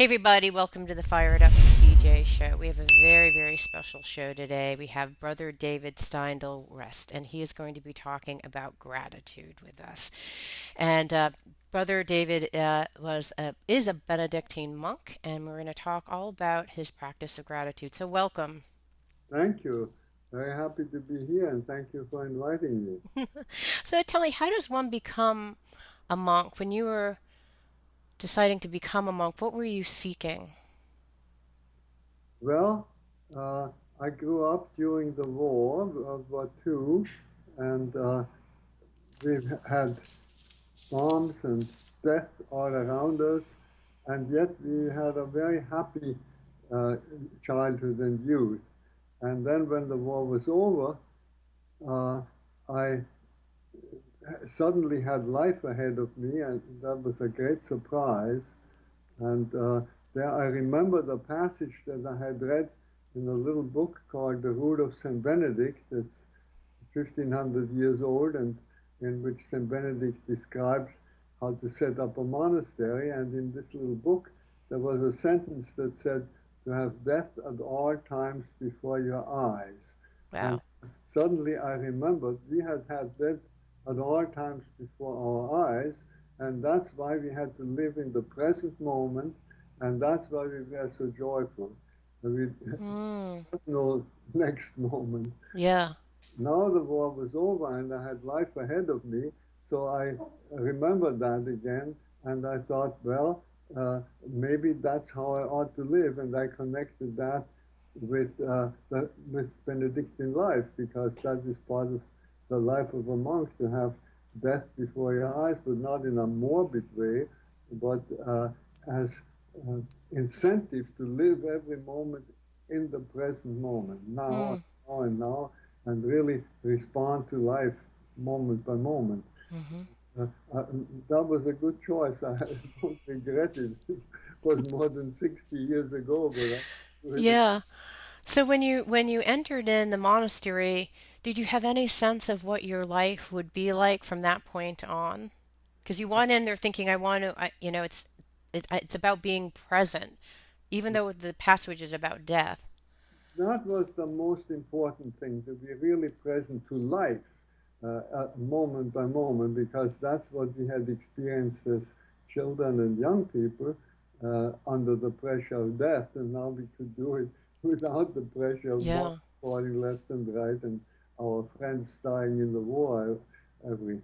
Hey everybody, welcome to the Fire It Up with CJ show. We have a very, very special show today. We have Brother David Steindl-rast, and he is going to be talking about gratitude with us. And Brother David is a Benedictine monk, and we're going to talk all about his practice of gratitude. So welcome. Thank you. Very happy to be here and thank you for inviting me. So tell me, how does one become a monk? When you were deciding to become a monk, what were you seeking? Well, uh, I grew up during the war, World War II, and we've had bombs and death all around us, and yet we had a very happy uh, childhood and youth. And then when the war was over, uh, I suddenly had life ahead of me, and that was a great surprise. And there I remember the passage that I had read in a little book called The Root of St. Benedict. It's 1500 years old, and in which St. Benedict describes how to set up a monastery. And in this little book, there was a sentence that said, to have death at all times before your eyes. And Wow. suddenly I remembered we had had death at all times before our eyes, and that's why we had to live in the present moment, and that's why we were so joyful. We Mm, had no next moment. yeah. Now the war was over and I had life ahead of me, so I remembered that again, and I thought, well, maybe that's how I ought to live, and I connected that with Benedictine life, because that is part of the life of a monk, to have death before your eyes, but not in a morbid way, but as uh, incentive to live every moment in the present moment, now, Mm, now and now, and really respond to life moment by moment. hmm. Uh, uh, that was a good choice. I don't regret it. It was more than 60 years ago, but I really, Yeah. So when you entered in the monastery, did you have any sense of what your life would be like from that point on? Because you went in there thinking, I want to, it's about being present, even though the passage is about death. that was the most important thing, to be really present to life, moment by moment, because that's what we had experienced as children and young people under the pressure of death, and now we could do it without the pressure of bombs Yeah. falling left and right, and our friends dying in the war every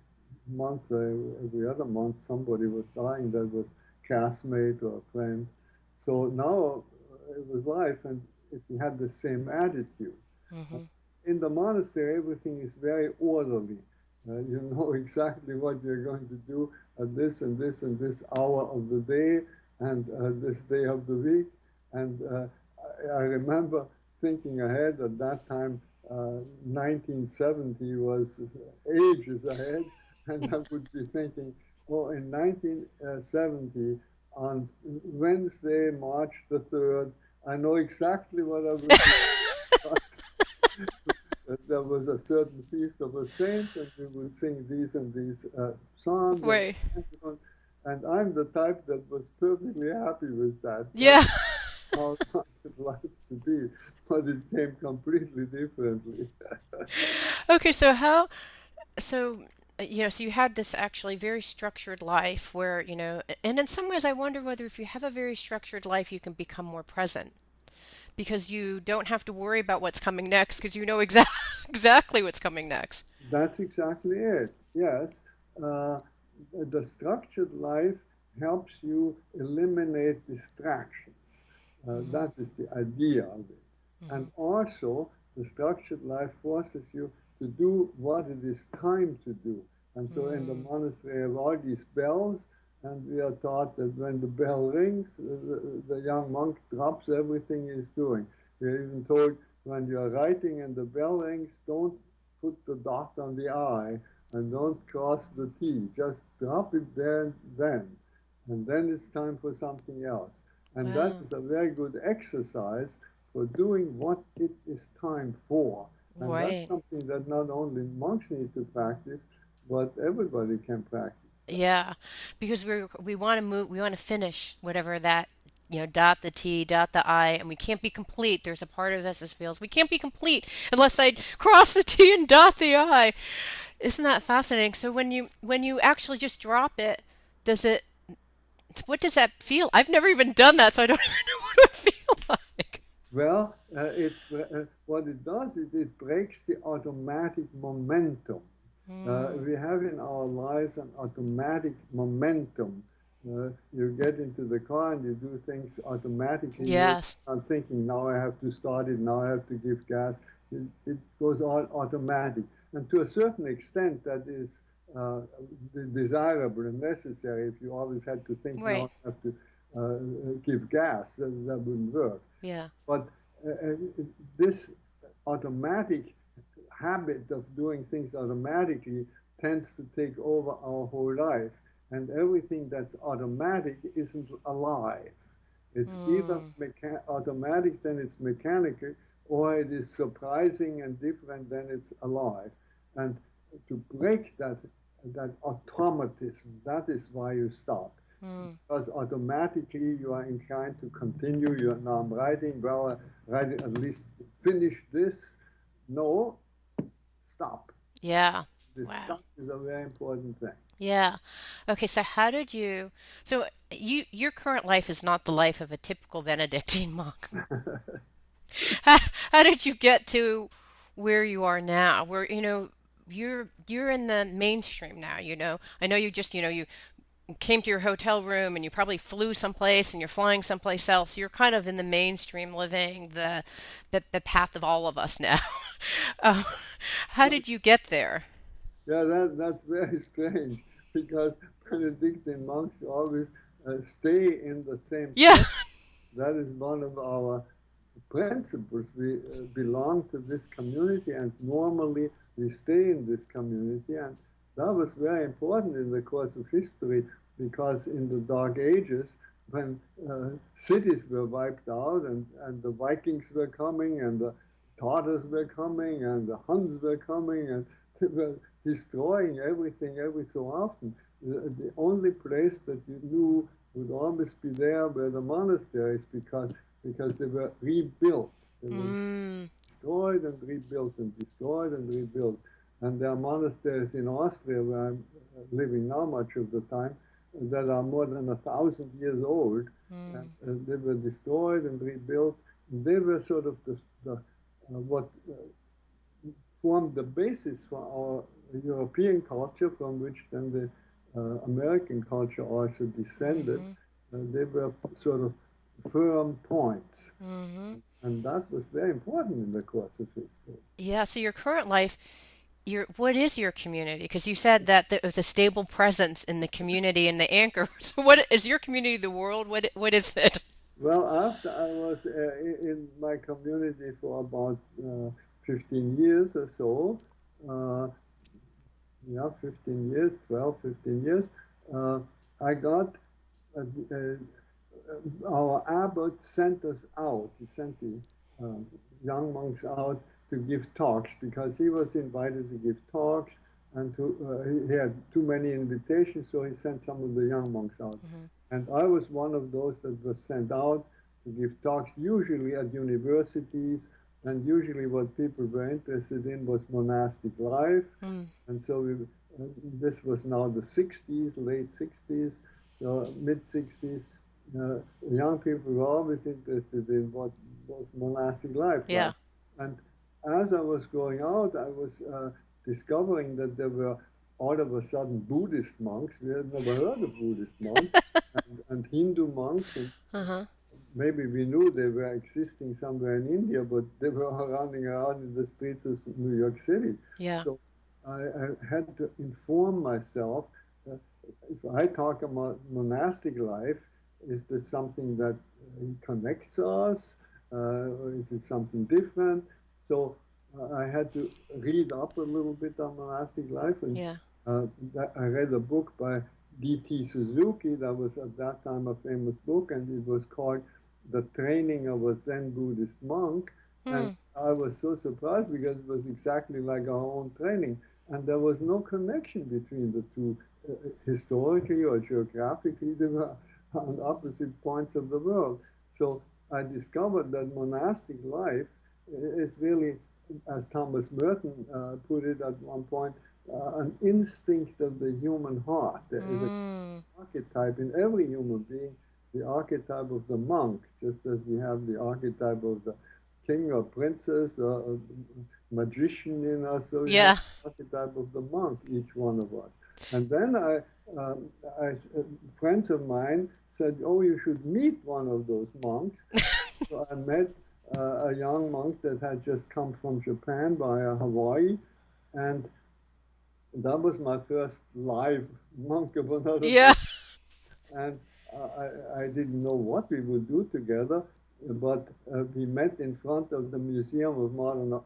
month, every other month, somebody was dying that was classmate or a friend. So now it was life, and if you had the same attitude. Hmm. In the monastery, everything is very orderly. You know exactly what you're going to do at this and this and this hour of the day and this day of the week. And I remember thinking ahead at that time, 1970 was ages ahead, and I would be thinking, oh, in 1970, on Wednesday, March the 3rd, I know exactly what I will do. There was a certain feast of a saint, and we will sing these and these psalms, Right. and I'm the type that was perfectly happy with that. That's Yeah. how I would like to be, but it came completely differently. Okay, so so you had this actually very structured life where, and in some ways I wonder whether if you have a very structured life, you can become more present because you don't have to worry about what's coming next because you know exactly what's coming next. That's exactly it. Yes. Uh, the structured life helps you eliminate distractions. Hmm. That is the idea of it. And Hmm. also, the structured life forces you to do what it is time to do. And so in the Mm. monastery, have all these bells, and we are taught that when the bell rings, the young monk drops everything he's doing. We're even told when you're writing and the bell rings, don't put the dot on the I and don't cross the T. Just drop it there and then. And then it's time for something else. And that Wow. is a very good exercise for doing what it is time for. And that's Right. something that not only monks need to practice, but everybody can practice that. Yeah, because we want to move, we want to finish whatever that dot the T, dot the I, and we can't be complete. There's a part of us that feels we can't be complete unless I cross the T and dot the I. Isn't that fascinating? So when you actually just drop it, does it? What does that feel? I've never even done that, so I don't even know what it feels like. Well, what it does is it breaks the automatic momentum. Mm. We have in our lives an automatic momentum. You get into the car and you do things automatically. You're Yes. not thinking, now I have to start it, now I have to give gas. It goes all automatic. And to a certain extent, that is uh, desirable and necessary. If you always had to think, Right. now I have to give gas, that wouldn't work. Yeah. But this automatic habit of doing things automatically tends to take over our whole life. And everything that's automatic isn't alive. It's either Mm. automatic, then it's mechanical, or it is surprising and different, then it's alive. And to break that automatism, that is why you start. Mm. Because automatically you are inclined to continue. You're now I'm writing, well, write at least finish this. No, stop. Yeah. This Wow. stop is a very important thing. Yeah. Okay, so how did you so your current life is not the life of a typical Benedictine monk. How, how did you get to where you are now? Where you're in the mainstream now, I know you just, you came to your hotel room and you probably flew someplace and you're flying someplace else. You're kind of in the mainstream living the path of all of us now. uh, how did you get there? Yeah, that's very strange because Benedictine monks always stay in the same Yeah. place. That is one of our principles. We belong to this community, and normally we stay in this community. And that was very important in the course of history because in the Dark Ages, when cities were wiped out and the Vikings were coming and the Tartars were coming and the Huns were coming and they were destroying everything every so often. The only place that you knew would always be there were the monasteries because they were rebuilt. They were Mm, destroyed and rebuilt and destroyed and rebuilt. And there are monasteries in Austria where I'm living now much of the time that are more than 1,000 years old. And, mm, they were destroyed and rebuilt. And they were sort of what formed the basis for our European culture, from which then the American culture also descended. mm-hmm, They were sort of firm points. mm-hmm. And that was very important in the course of history. Yeah, so your current life, what is your community? Because you said that there was a stable presence in the community and the anchor. So what is your community, the world? What is it? Well, after I was in my community for about 15 years or so, uh, yeah, 15 years, 12, 15 years, uh, I got uh, our abbot sent us out. He sent the young monks out to give talks because he was invited to give talks and he had too many invitations, so he sent some of the young monks out. Mm-hmm. And I was one of those that was sent out to give talks, usually at universities. And usually, what people were interested in was monastic life. Mm, And so this was now the 60s, late 60s, mid 60s. Young people were always interested in what was monastic life yeah. like. And as I was going out, I was discovering that there were all of a sudden Buddhist monks. We had never heard of Buddhist monks and Hindu monks. And Uh-huh. maybe we knew they were existing somewhere in India, but they were running around in the streets of New York City. Yeah. So I had to inform myself. Uh, if I talk about monastic life, is this something that connects us? Or is it something different? So I had to read up a little bit on monastic life, and Yeah. I read a book by D.T. Suzuki that was at that time a famous book, and it was called The Training of a Zen Buddhist Monk. And Hmm. I was so surprised because it was exactly like our own training. And there was no connection between the two historically or geographically. They were on opposite points of the world. So I discovered that monastic life is really, as Thomas Merton put it at one point, an instinct of the human heart. There is an Mm. archetype in every human being, the archetype of the monk, just as we have the archetype of the king or princess or magician in us, so we have Yeah. the archetype of the monk, each one of us. And then um, I friends of mine said, "Oh, you should meet one of those monks." So I met a young monk that had just come from Japan via Hawaii, and that was my first live monk of another Yeah. tradition. And I didn't know what we would do together, but we met in front of the Museum of Modern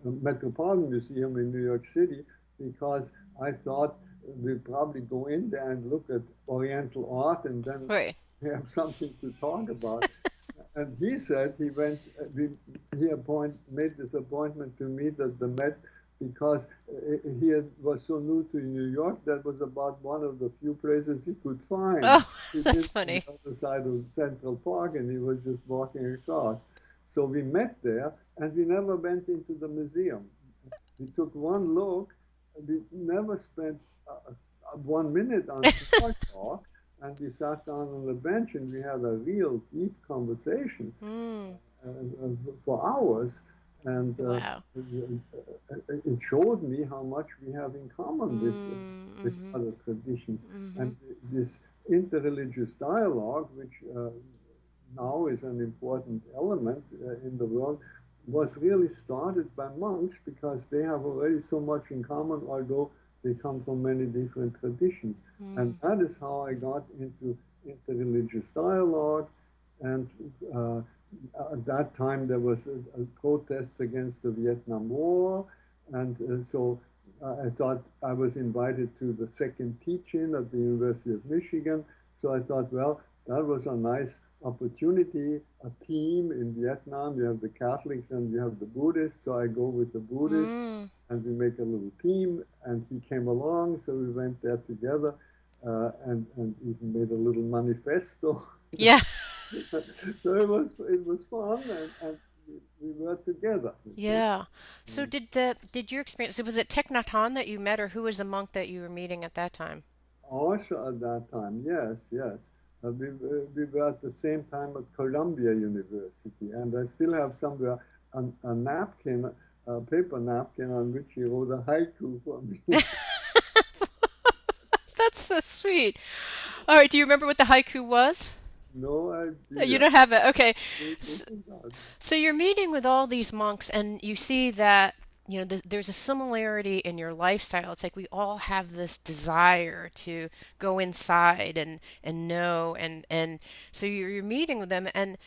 Metropolitan Museum in New York City because I thought we'd probably go in there and look at Oriental art and then Right. have something to talk about. And he said he went, made this appointment to meet at the Met because he was so new to New York. That was about one of the few places he could find. Oh, He that's lived on funny. the other side of Central Park, and he was just walking across. So we met there, and we never went into the museum. We took one look. We never spent 1 minute on small talk, and we sat down on the bench and we had a real deep conversation Mm. for hours. And Wow. it showed me how much we have in common Mm. with Mm-hmm. other traditions. Mm-hmm. And this interreligious dialogue, which now is an important element in the world, was really started by monks because they have already so much in common, although they come from many different traditions. And Mm. that is how I got into interreligious dialogue. And uh, at that time, there was a protests against the Vietnam War. And so I thought I was invited to the second teach-in at the University of Michigan. So I thought, well, that was a nice opportunity, a team in Vietnam. You have the Catholics and you have the Buddhists. So I go with the Buddhists Mm. and we make a little team. And he came along, so we went there together and even made a little manifesto. Yeah. So it was fun and we were together, you see. Yeah. So did your experience, so was it Thich Nhat Hanh that you met, or who was the monk that you were meeting at that time? Also at that time, yes, yes. We were at the same time at Columbia University, and I still have somewhere a napkin, a paper napkin on which he wrote a haiku for me. That's so sweet. All right, do you remember what the haiku was? No You idea. don't have it. Okay. This S- is that. So you're meeting with all these monks, and you see that, there's a similarity in your lifestyle. It's like we all have this desire to go inside and know, and so you're meeting with them. And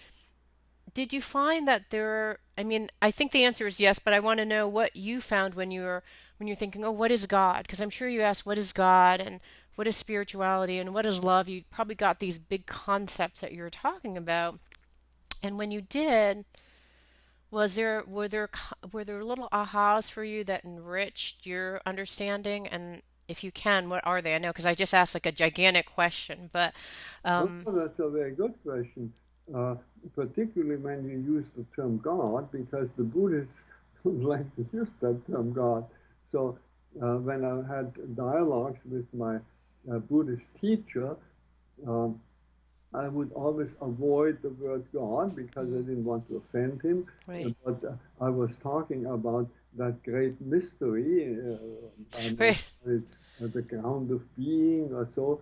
did you find that there? I mean, I think the answer is yes, but I want to know what you found when you're thinking, oh, what is God? Because I'm sure you asked, what is God, and what is spirituality, and what is love? You probably got these big concepts that you were talking about. And when you did, were there little ahas for you that enriched your understanding? And if you can, what are they? I know because I just asked like a gigantic question, but Oh, um, that's a very good question, uh, particularly when you use the term God, because the Buddhists don't like to use that term God. So when I had dialogues with my Buddhist teacher, um, I would always avoid the word God because I mhm, didn't want to offend him. right, But I was talking about that great mystery. I might right, call it the ground of being or so.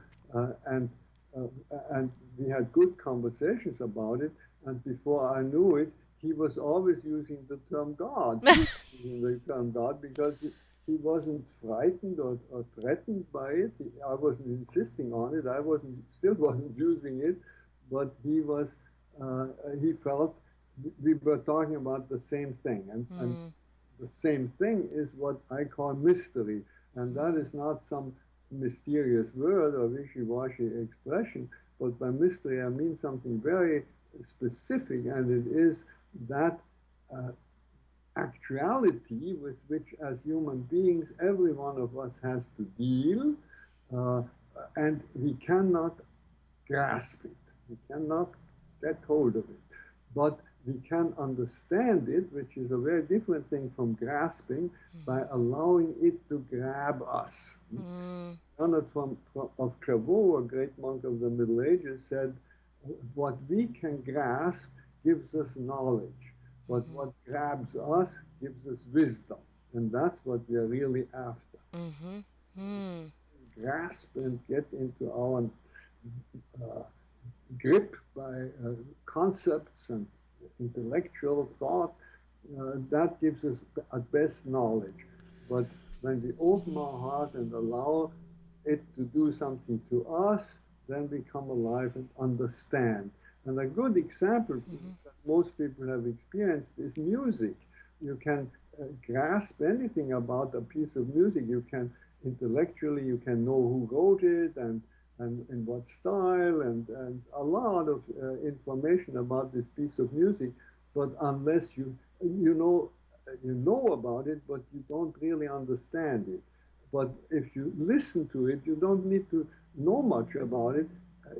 And uh, and we had good conversations about it. And before I knew it, he was always using the term God. He was using the term God because he wasn't frightened or threatened by it. I wasn't insisting on it. I wasn't still wasn't using it, but uh, he felt we were talking about the same thing, and mm, the same thing is what I call mystery, and that mm, is not some mysterious word or wishy-washy expression, but by mystery I mean something very specific, and it is that uh, actuality with which, as human beings, every one of us has to deal, uh, and we cannot grasp it. We cannot get hold of it. But we can understand it, which is a very different thing from grasping, by allowing it to grab us. Mm, Leonard of Clairvaux, a great monk of the Middle Ages, said, what we can grasp gives us knowledge, but what grabs us gives us wisdom. And that's what we are really after. mm-hmm, mm, Grasp and get into our uh, grip by concepts and intellectual thought, that gives us at best knowledge. But when we open our heart and allow it to do something to us, then we come alive and understand. And a good example that most people have experienced is music. You can grasp anything about a piece of music. You can intellectually, you can know who wrote it and in what style and a lot of information about this piece of music. But unless you know about it, but you don't really understand it. But if you listen to it, you don't need to know much about it.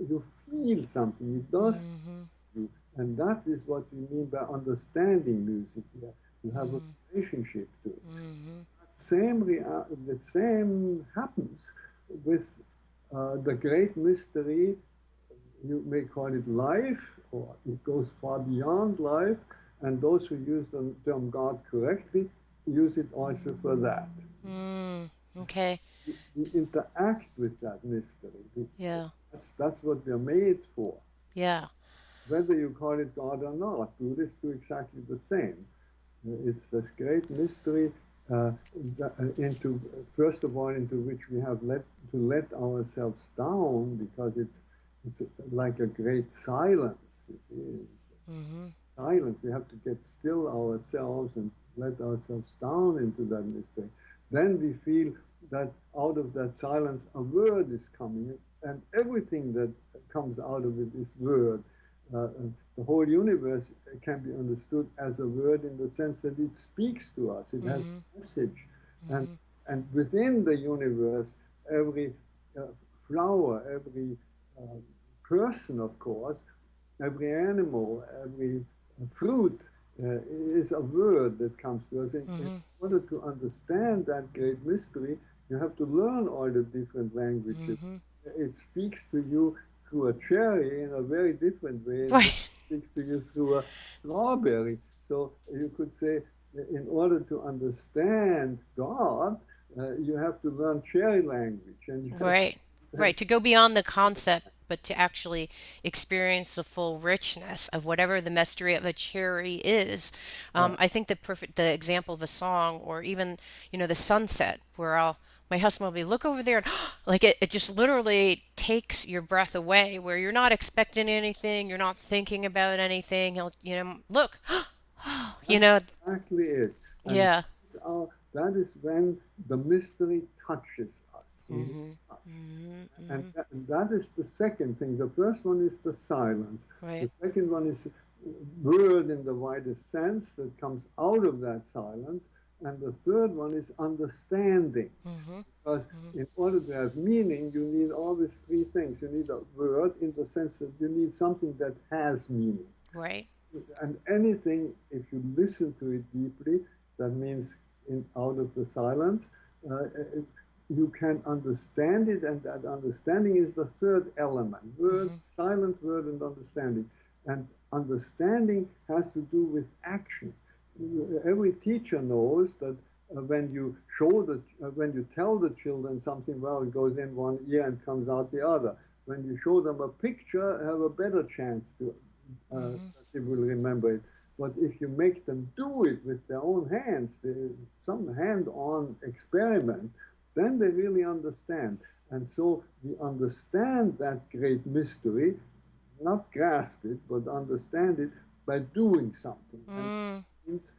You feel something. It does mm-hmm, you, and that is what we mean by understanding music. Yeah. You have a relationship to it. mm-hmm, The same happens with the great mystery. You may call it life, or it goes far beyond life. And those who use the term God correctly use it also for that. mm, okay, We interact with that mystery. yeah, That's what we're made for. yeah, Whether you call it God or not, Buddhists do exactly the same. It's this great mystery into, first of all, into which we have let ourselves down because it's like a great silence. You see, mm-hmm, silence. We have to get still ourselves and let ourselves down into that mystery. Then we feel that out of that silence, a word is coming, and everything that comes out of it is word. Uh, the whole universe can be understood as a word in the sense that it speaks to us. It has mm-hmm, a message, and mm-hmm, and within the universe, every uh, flower, every uh, person, of course, every animal, every fruit is a word that comes to us. In mm-hmm, order to understand that great mystery, you have to learn all the different languages. mm-hmm. It speaks to you through a cherry in a very different way than Right. it speaks to you through a strawberry. So you could say, in order to understand God, you have to learn cherry language, and you have Right. to Right. understand. To go beyond the concept, but to actually experience the full richness of whatever the mystery of a cherry is. Yeah, I think the example of a song, or even, the sunset, where my husband will be, look over there, and like it just literally takes your breath away, where you're not expecting anything, you're not thinking about anything. He'll, look, you that's know, exactly it. And yeah. that is when the mystery touches us, really Mm-hmm. touch. Mm-hmm. And Mm-hmm. that is the second thing. The first one is the silence. Right. The second one is word in the widest sense that comes out of that silence. And the third one is understanding. Mm-hmm. Because Mm-hmm. in order to have meaning, you need always three things. You need a word in the sense that you need something that has meaning. Right. And anything, if you listen to it deeply, that means out of the silence, it, you can understand it, and that understanding is the third element. Word, Mm-hmm. silence, word, and understanding. And understanding has to do with action. Every teacher knows that when you tell the children something, well, it goes in one ear and comes out the other. When you show them a picture, have a better chance to Mm-hmm. that they will remember it. But if you make them do it with their own hands, some hand-on experiment, then they really understand. And so we understand that great mystery, not grasp it, but understand it by doing something. And Mm, it means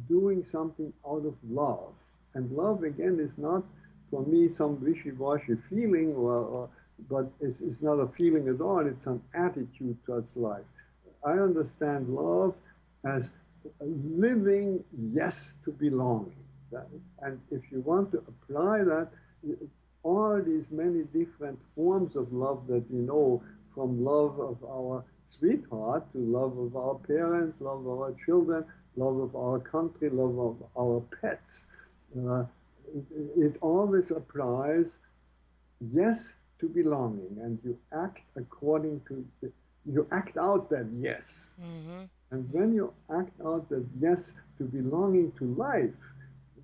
doing something out of love. And love, again, is not for me some wishy-washy feeling, but it's not a feeling at all. It's an attitude towards life. I understand love as living yes to belonging. And if you want to apply that, all these many different forms of love that we know, from love of our sweetheart to love of our parents, love of our children, love of our country, love of our pets. Uh, it always applies, yes, to belonging, and you act according to, you act out that yes. Mm-hmm. And when you act out that yes to belonging to life,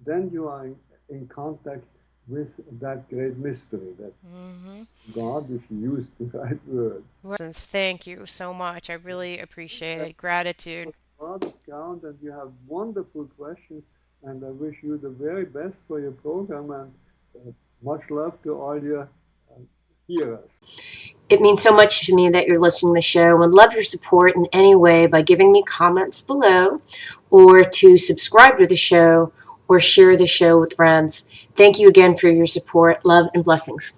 then you are in contact with that great mystery, that Mm-hmm. God, if you use the right word. Thank you so much. I really appreciate it. Gratitude. A lot of ground, and you have wonderful questions, and I wish you the very best for your program, and much love to all your hearers. It means so much to me that you're listening to the show and love your support in any way by giving me comments below or to subscribe to the show or share the show with friends. Thank you again for your support. Love and blessings.